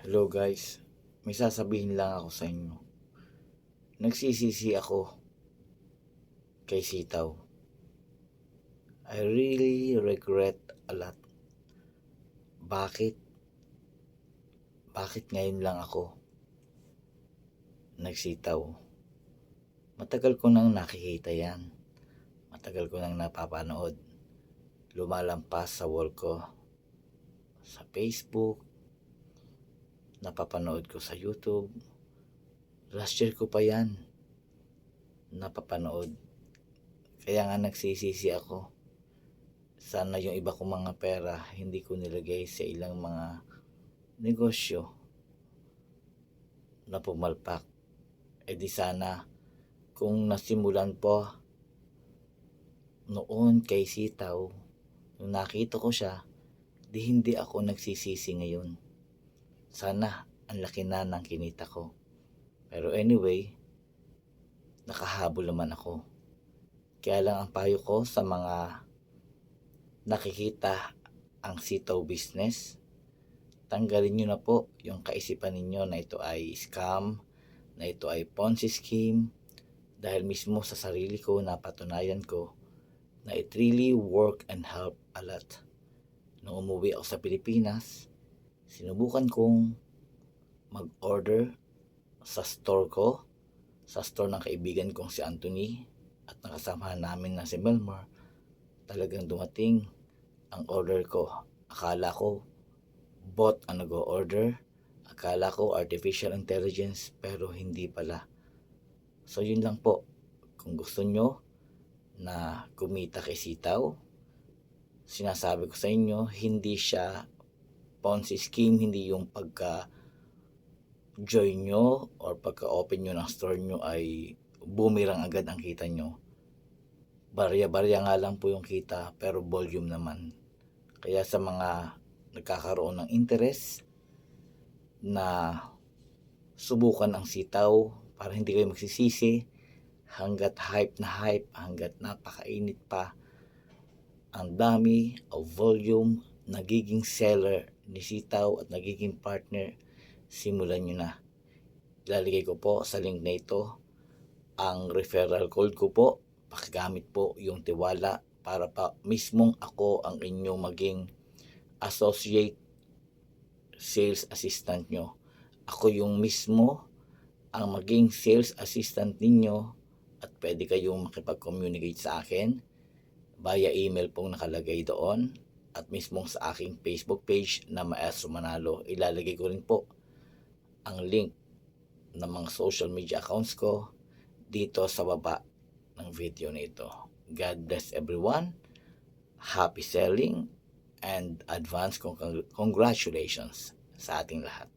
Hello guys, may sasabihin lang ako sa inyo. Nagsisisi ako kay Sitaw. I really regret a lot. Bakit? Bakit ngayon lang ako nagsitaw? Matagal ko nang nakikita yan. Matagal ko nang napapanood. Lumalampas sa wall ko. Sa Facebook. Napapanood ko sa YouTube. Last year ko pa yan napapanood. Kaya nga nagsisisi ako. Sana yung iba kong mga pera hindi ko nilagay sa ilang mga negosyo na pumalpak. E di sana kung nasimulan po noon kay Sitaw, nung nakita ko siya, di hindi ako nagsisisi ngayon. Sana ang laki na ng kinita ko. Pero anyway, nakahabol naman ako. Kaya lang ang payo ko sa mga nakikita ang Sitaw business, tanggalin nyo na po yung kaisipan ninyo na ito ay scam, na ito ay Ponzi scheme, dahil mismo sa sarili ko napatunayan ko na it really work and help a lot. Nung umuwi ako sa Pilipinas, sinubukan kong mag-order sa store ko, sa store ng kaibigan kong si Anthony at nakasamahan namin na si Melmar. Talagang dumating ang order ko. Akala ko bot ang nag-order. Akala ko artificial intelligence, pero hindi pala. So yun lang po. Kung gusto nyo na kumita kay Sitaw, sinasabi ko sa inyo, hindi siya Ponzi scheme, hindi yung pagka-join nyo or pagka-open nyo ng store nyo ay bumirang agad ang kita nyo. Barya-barya nga lang po yung kita, pero volume naman. Kaya sa mga nagkakaroon ng interest na subukan ang Sitaw para hindi kayo magsisisi, hanggat hype na hype, hanggat napakainit pa, ang dami o volume, nagiging seller ni Sitaw at nagiging partner, simulan nyo na. Ilalagay ko po sa link na ito ang referral code ko po. Pakigamit po yung tiwala para pa mismong ako ang inyong maging associate sales assistant nyo. Ako yung mismo ang maging sales assistant ninyo at pwede kayong makipag-communicate sa akin via email pong nakalagay doon at mismong sa aking Facebook page na Maestro Manalo. Ilalagay ko rin po ang link ng mga social media accounts ko dito sa baba ng video na ito. God bless everyone. Happy selling and advance congratulations sa ating lahat.